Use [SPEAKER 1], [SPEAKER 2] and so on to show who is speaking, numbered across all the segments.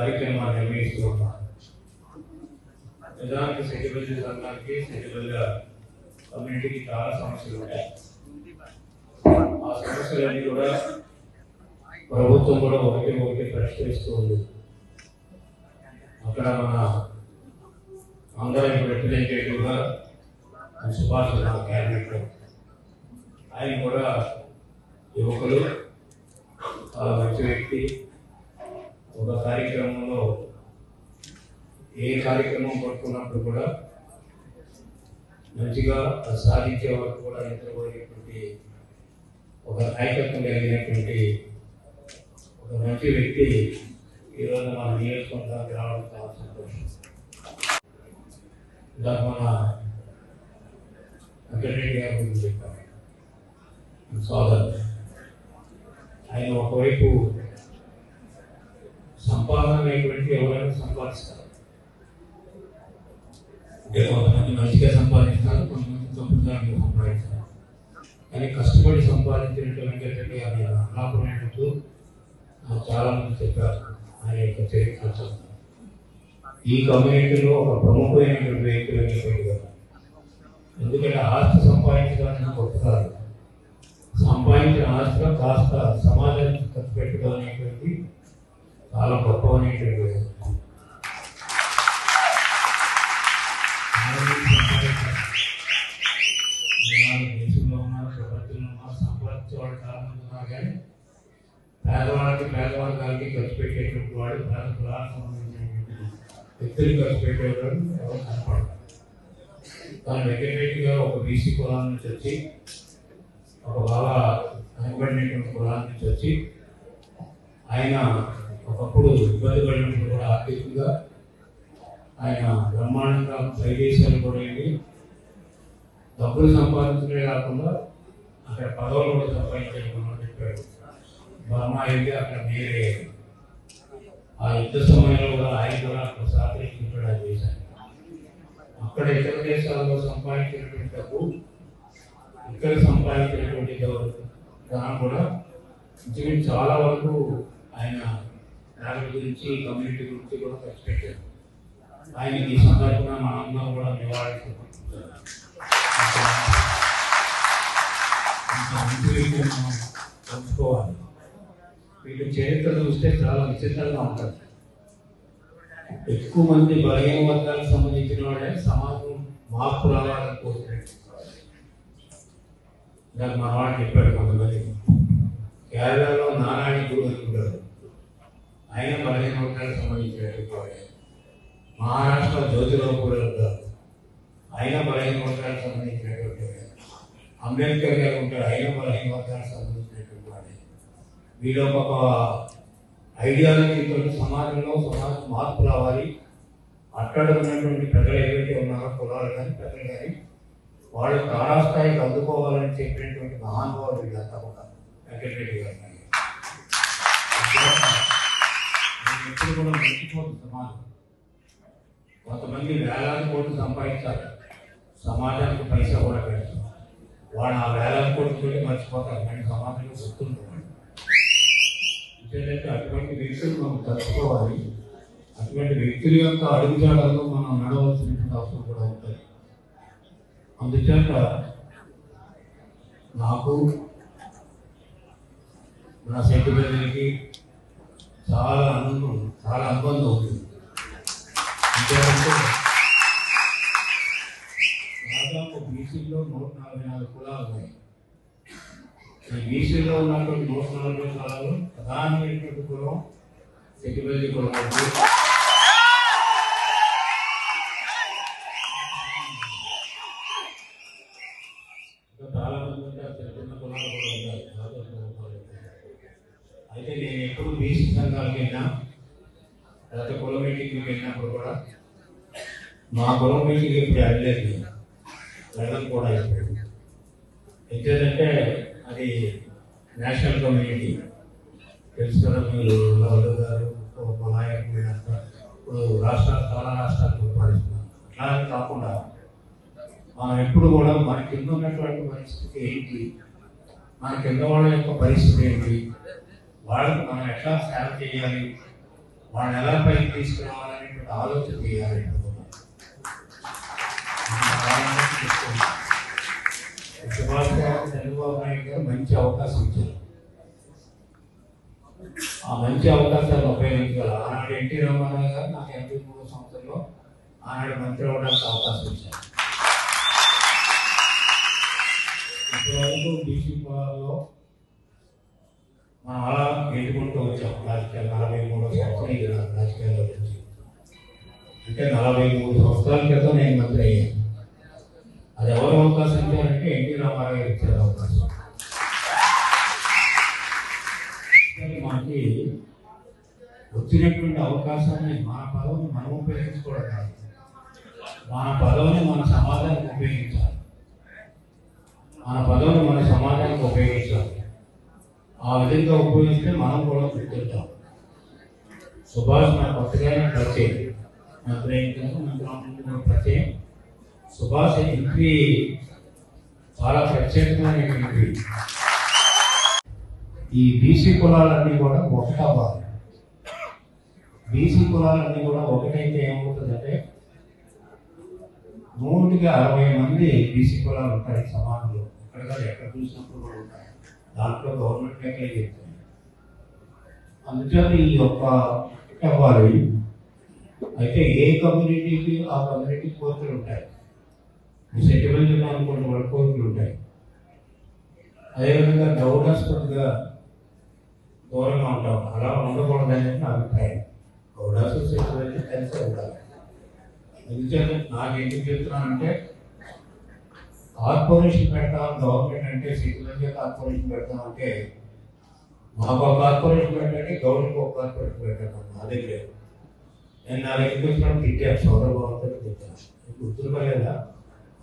[SPEAKER 1] కార్యక్రమాన్ని నిర్వహిస్తూ ఉన్నాం. నిజానికి సెటిల్మెంట్ సంఘానికి సెటిల్మెంట్ కమ్యూనిటీకి చాలా సమస్యలు ఉంటాయి. ఆ సమస్యలన్నీ కూడా ప్రభుత్వం కూడా ఒకటి పరిష్కరిస్తూ ఉంది. అక్కడ మన అందరం రిప్రజెంటేటివ్గా సుభాష్ క్యాబినెట్లో ఆయన కూడా యువకులు మంచి వ్యక్తి. ఒక కార్యక్రమంలో ఏ కార్యక్రమం పట్టుకున్నప్పుడు కూడా మంచిగా సాధించే వరకు కూడా నిద్రపోయేటువంటి ఒక నాయకత్వం కలిగినటువంటి ఒక మంచి వ్యక్తి ఈరోజు మన నియోజకవర్గానికి రావడం చాలా సంతోషం. ఇలా మన వెంకటరెడ్డి గారి గురించి చెప్పారు. సోదరు ఆయన ఒకవైపు సంపాదన అనేటువంటి ఎవరైనా సంపాదిస్తారు. అంటే కొంతమంది మంచిగా సంపాదిస్తారు, కొంతమంది తప్పుగా సంపాదిస్తారు. కానీ కష్టపడి సంపాదించినటువంటి ఆయన అనాపురమైనట్టు చాలా మంది చెప్పారు. ఆయన యొక్క చరిత్ర ఈ కమ్యూనిటీలో ఒక ప్రముఖమైనటువంటి వ్యక్తులు అనేటువంటి కదా. ఎందుకంటే ఆస్తి సంపాదించడానికి గొప్ప కాదు, సంపాదించిన ఆస్తిలో కాస్త సమాజానికి ఖర్చు పెట్టడం అనేటువంటి చాలా గొప్పమైనటువంటి దేశంలో ఉన్నారు, ప్రపంచంలో ఉన్నారు, సంపాదించే వాళ్ళు చాలా మంది ఉన్నారు. కానీ పేదవాళ్ళకి ఖర్చు పెట్టేటువంటి వాడు కులానికి సంబంధించినటువంటి వ్యక్తులు ఖర్చు పెట్టేవాడు ఎవరు కనపడతారు. కానీ వెంకటరెడ్డిగా ఒక బీసీ కులాల నుంచి వచ్చి, ఒక బాగా వెనకబడినటువంటి కులాల నుంచి వచ్చి, ఆయన ఒకప్పుడు ఇబ్బంది పడినప్పుడు కూడా ఆర్థికంగా ఆయన బ్రహ్మాండంగా వైదేశాలు కూడా వెళ్ళి డబ్బులు సంపాదించడమే కాకుండా అక్కడ పదవులు కూడా సంపాదించాలని చెప్పాడు. బర్మా అయితే అక్కడ మీరే ఆ యుద్ధ సమయంలో కూడా ఆయన కూడా అక్కడ సాధించాడు చేశాను. అక్కడ ఇతర దేశాల్లో సంపాదించినటువంటి డబ్బు ఇక్కడ సంపాదించినటువంటి ధనం కూడా చాలా వరకు ఆయన ఫ్యామిలీ గురించి కమ్యూనిటీ గురించి కూడా ఖర్చు పెట్టారు. ఆయనకి ఈ సందర్భంగా మన అందరం కూడా నివాళి తెలుసుకోవాలి. వీటి చరిత్ర చూస్తే చాలా విచిత్రంగా ఉంటుంది. ఎక్కువ మంది బలహీన వర్గాలకు సంబంధించిన వాళ్ళే సమాజం మార్పు రావాలని కోరుకుంటారు. దాన్ని మన వాడు చెప్పాడు. కొంతమంది కేరళలో నారాయణ గురు అనుకుంటారు, ఆయన బలహీన వర్గాలకు సంబంధించినటువంటి వాడే. మహారాష్ట్ర జ్యోతిరావు పూలే ఉంటారు, ఆయన బలహీన వర్గాలకు సంబంధించినటువంటి వాడే. అంబేద్కర్ గారు ఉంటారు, ఆయన బలహీన వర్గాలకు సంబంధించినటువంటి వాడే. వీళ్ళు ఒక ఐడియాలజీతో సమాజంలో మార్పు రావాలి. అక్కడ ఉన్నటువంటి ప్రజలు ఏవైతే ఉన్నారో కులాలు కానీ ప్రజలు కానీ వాళ్ళు తారాస్థాయికి అందుకోవాలని చెప్పినటువంటి మహానుభావులు వీళ్ళంతా కూడా వెంకటరెడ్డి గారు. ఎప్పుడు కూడా మర్చిపోతుంది సమాజం. కొంతమంది వేలాది కోట్లు సంపాదించాలి, సమాజానికి పైసా కూడా పెడతారు. వాడు ఆ వేలాది కోట్లతో మర్చిపోతారు, కానీ సమాజంలో గుర్తుంటుంది. ఎందుకంటే అటువంటి వ్యక్తులు మనం తలుచుకోవాలి. అటువంటి వ్యక్తుల యొక్క అడుగుజాడల్లో మనం నడవలసినటువంటి అవసరం కూడా ఉంటుంది. అందుచేత నాకు నా సెక్రటరీకి చాలా అనుబంధం ఉంది. ఎందుకంటే దాదాపు బీసీలో 144 కులాలు ఉన్నాయి. ఈ బీసీలో ఉన్నటువంటి 144 కులాలు ప్రధానమైనటువంటి కులం సెక్రటరీ కులం. చాలా మంది ఉంటారు, చిన్న కులాలు కూడా ఉంటాయి. అయితే నేను ఎప్పుడు బీసీ సంఘాలకు వెళ్ళినా, లేకపోతే కుల మీటింగ్కి వెళ్ళినప్పుడు కూడా మా కులం మీటింగ్ ఇప్పుడు వెళ్ళలేదు, వెళ్ళడం కూడా అయిపోయింది. ఎందుకంటే అది నేషనల్ కమ్యూనిటీ తెలుసు కదా. మీరు లవలు గారు ఇప్పుడు చాలా రాష్ట్రాలు పరిపాలిస్తున్నారు. అలా కాకుండా మనం ఎప్పుడు కూడా మన కింద ఉన్నటువంటి పరిస్థితి ఏంటి, మన కింద వాళ్ళ యొక్క పరిస్థితి ఏంటి, వాళ్ళకి మనం ఎట్లా సేవ చేయాలి, వాళ్ళని ఎలా పైకి తీసుకురావాలనేటువంటి ఆలోచన చేయాలి. సుభాష్ గారు చంద్రబాబు నాయుడు గారు మంచి అవకాశం ఇచ్చారు. ఆ మంచి అవకాశాలు ఉపయోగించాలి. ఆనాడు ఎన్టీ రామారావు గారు నాకు 83 సంవత్సరంలో ఆనాడు మంత్రి అవ్వడానికి అవకాశం ఇచ్చారు. ఇప్పటివరకు బీసీ కులాల్లో మనం అలా ఎదుర్కొంటూ వచ్చాం. రాజకీయాలు 43 సంవత్సరాలు రాజకీయాల్లో వచ్చి అంటే 43 సంవత్సరాల క్రితం నేను మంత్రి అయ్యాను. అది ఎవరు అవకాశం ఇచ్చారంటే ఎన్టీ రామారావు గారు ఇచ్చారు అవకాశం. మనకి వచ్చినటువంటి అవకాశాన్ని మన పదవిని మనం ఉపయోగించుకోవడం కాదు, మన పదవిని మన సమాజానికి ఉపయోగించాలి. మన పదవిని మన సమాజానికి ఉపయోగించాలి. ఆ విధంగా ఉపయోగిస్తే మనం కూడా గుర్తుంటాం. సుభాష్ నా కొత్తగానే పరిచయం, మంత్రి పరిచయం. సుభాష్ ఎంట్రీ చాలా ప్రత్యేకమైన ఎంట్రీ. ఈ బీసీ కులాలన్నీ కూడా ఒకటవ్వాలి. బీసీ కులాలన్నీ కూడా ఒకటైతే ఏమవుతుందంటే 160 మంది బీసీ కులాలు ఉంటాయి సమాజంలో. ఇక్కడ ఎక్కడ చూసినప్పుడు కూడా ఉంటాయి. దాంట్లో గవర్నమెంట్ లెక్కలే చెప్తాయి. అందుచేత ఈ యొక్క అవ్వాలి. అయితే ఏ కమ్యూనిటీకి ఆ కమ్యూనిటీ కోరికలు ఉంటాయి. సెటిల్మెంట్ అనుకున్న వాళ్ళ కోరికలు ఉంటాయి. అదేవిధంగా గవర్నర్స్ కొద్దిగా దూరంగా ఉంటాం. అలా ఉండకూడదని నా అభిప్రాయం. గవర్నర్స్ సెటిల్మెంట్ కలిసే ఉండాలి. ఎందుచేత నాకు ఎందుకు చెప్తున్నానంటే కార్పొరేషన్ పెడతాం, గవర్నమెంట్ అంటే సెటిల్మెంట్ కార్పొరేషన్ పెడతామంటే మాకు ఒక కార్పొరేషన్ పెట్టండి, గవర్నమెంట్ ఒక కార్పొరేషన్ పెట్టాను. నా దగ్గర నేను నా దగ్గరికి వచ్చినప్పుడు తిట్టాను, సోదరబాబుతో తిట్టాను. గుర్తుపడలేదా?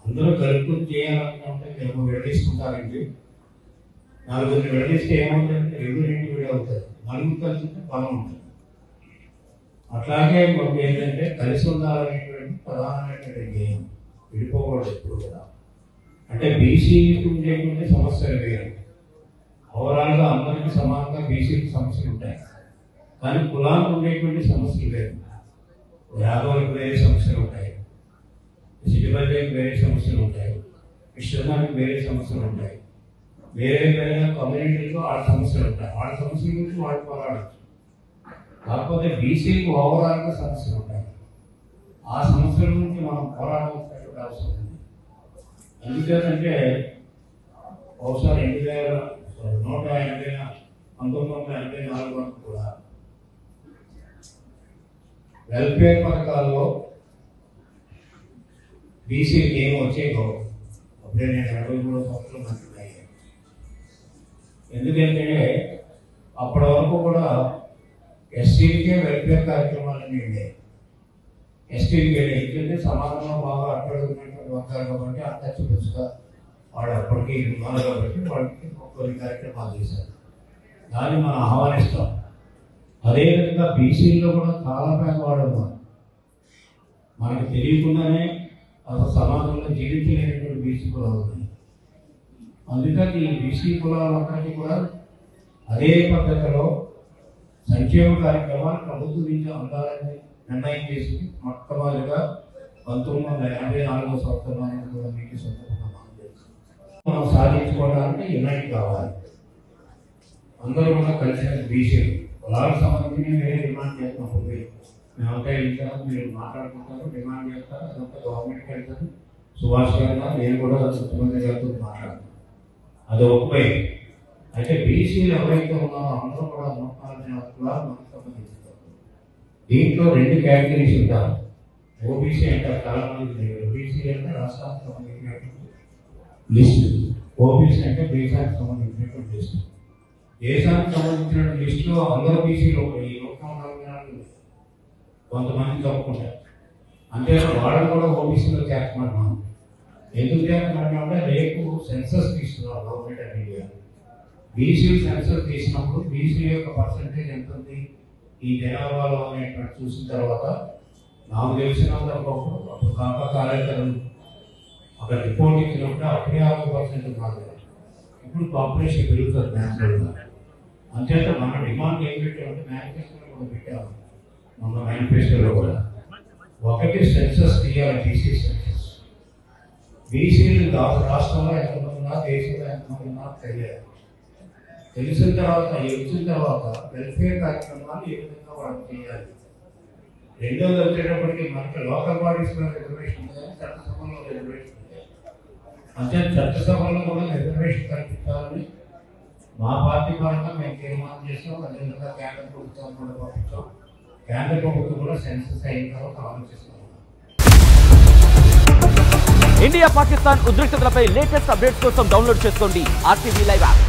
[SPEAKER 1] అందరూ కలుపుకుని చేయాలనుకుంటే మేము విడదీసుకుంటారండి. 4 విడదీస్తే ఏమవుతుందంటే 2 విడి అవుతుంది. 4 కలిసి బలం ఉంటుంది. అట్లాగే మాకు ఏంటంటే కలిసి ఉండాలనేటువంటి ప్రధానమైనటువంటి ధ్యేయం. విడిపోకూడదు ఎప్పుడు కూడా. అంటే బీసీకి ఉండేటువంటి సమస్యలు వేరు. ఓవరాల్గా అందరికీ సమానంగా బీసీకి సమస్యలు ఉంటాయి. కానీ కులానికి ఉండేటువంటి సమస్యలు వేరు. యాదవులకు వేరే సమస్యలు ఉంటాయి, సిటిబల్కి వేరే సమస్యలు ఉంటాయి, విశ్వనానికి వేరే సమస్యలు ఉంటాయి. వేరే వేరే కమ్యూనిటీలో వాళ్ళ సమస్యలు ఉంటాయి. వాళ్ళ సమస్యల గురించి వాళ్ళు పోరాడచ్చు. కాకపోతే బీసీకి ఓవరాల్గా సమస్యలు ఉంటాయి. ఆ సమస్యల గురించి మనం పోరాడాల్సినటువంటి అవసరం ఉంది. ఎందుకంటే బహుశా 1984 వరకు కూడా వెల్ఫేర్ పథకాల్లో బీసీకి ఏమి వచ్చే కావు. అప్పుడే నేను 23 సంవత్సరాలు మంత్రి అయ్యాను. ఎందుకంటే అప్పటి వరకు కూడా ఎస్టీలకే వెల్ఫేర్ కార్యక్రమాలన్నీ ఉండేవి. ఎస్టీలకి ఎందుకంటే సమాజంలో బాగా అట్టడుగుతున్నటువంటి వర్గాలు కాబట్టి అట్టచ్చుగా వాడు అప్పటికి ఉన్నారు కాబట్టి వాళ్ళకి కొన్ని కార్యక్రమాలు చేశారు. దాన్ని మనం ఆహ్వానిస్తాం. అదేవిధంగా బీసీల్లో కూడా చాలా పేదవాడు ఉన్నారు. మనకు తెలియకుండానే అసలు సమాజంలో జీవించలేనటువంటి బీసీ కులాలు ఉన్నాయి. అందుకని ఈ బీసీ కులాలందరికీ కూడా అదే పద్ధతిలో సంక్షేమ కార్యక్రమాలు ప్రభుత్వం నుంచి అందాలని నిర్ణయం చేసి మొట్టమొదటిగా 1984 సంవత్సరంలో కూడా మీకు మనం సాధించుకోవడానికి యునైట్ కావాలి. అందరూ కూడా కలిసి బీసీలు కులాలకు సంబంధించి వేరే డిమాండ్ చేస్తున్నప్పుడు మేమంతా వెళ్తాము, మీరు మాట్లాడుకుంటారు, డిమాండ్ చేస్తారు, అదంతా గవర్నమెంట్కి వెళ్తారు. సుభాష్ గారు నేను కూడా ముఖ్యమంత్రి గారితో మాట్లాడతాను. అది ఒకే. అయితే బీసీలు ఎవరైతే ఉన్నారో అందరూ కూడా 144 కులాలు మనకు సంబంధించారు. దీంట్లో 2 కేటగిరీస్ ఉంటారు. ఓబీసీ అంటారు చాలా మంది. ఓబీసీ అంటే రాష్ట్రానికి సంబంధించినటువంటి లిస్టు. ఓబీసీ అంటే దేశానికి సంబంధించినటువంటి లిస్టు. దేశానికి సంబంధించిన లిస్టులో అందరూ బీసీలో ఈ 144 కొంతమంది తప్పుకుంటారు. అంటే వాళ్ళని కూడా ఓబీసీలో చేస్తున్నారు. మనం ఎందుకు చేస్తున్నారంటే రేపు సెన్సస్ తీసుకున్నారు government of India. BC census తీసినప్పుడు బీసీ యొక్క పర్సంటేజ్ ఎంత ఉంది ఈ జనాభాలో అనేటువంటి చూసిన తర్వాత నాకు తెలిసినంత అప్పుడు కాక కార్యకర్తలు అక్కడ రిపోర్ట్ ఇచ్చినప్పుడు అప్పుడే 50% మాత్రమే. ఇప్పుడు పాపులేషన్ పెరుగుతుంది న్యాచురల్గా. అంతేత మన డిమాండ్ ఏం పెట్టామంటే మ్యానిఫెస్టోలో కూడా పెట్టాము. మన మేనిఫెస్టోలో కూడా ఒకటి సెన్సస్ తీయాలి, బీసీ సెన్సస్. బీసీలు రాష్ట్రంలో ఎంతమంది ఉన్నా, దేశంలో ఎంతమంది ఉన్నా తెలియాలి. తెలిసిన తర్వాత వచ్చిన తర్వాత వెల్ఫేర్ కార్యక్రమాలు ఏ విధంగా వాళ్ళు చేయాలి. రెండోది వచ్చేటప్పటికి మనకి లోకల్ బాడీస్ లో రిజర్వేషన్ ఉంది, చట్టసభలో రిజర్వేషన్ ఉంది. అంటే చట్టసభలో కూడా రిజర్వేషన్ కల్పించాలని మా పార్టీ పరంగా మేము తీర్మానం చేసాం. అదేవిధంగా కేంద్ర ప్రభుత్వం కూడా పంపించాం. కేంద్ర ప్రభుత్వం కూడా సెన్సస్ అయిన తర్వాత ఆలోచిస్తాం.
[SPEAKER 2] ఇండియా పాకిస్తాన్ ఉద్రిక్తతలపై లేటెస్ట్ అప్డేట్స్ కోసం డౌన్లోడ్ చేసుకోండి RTV లైవ్ యాప్.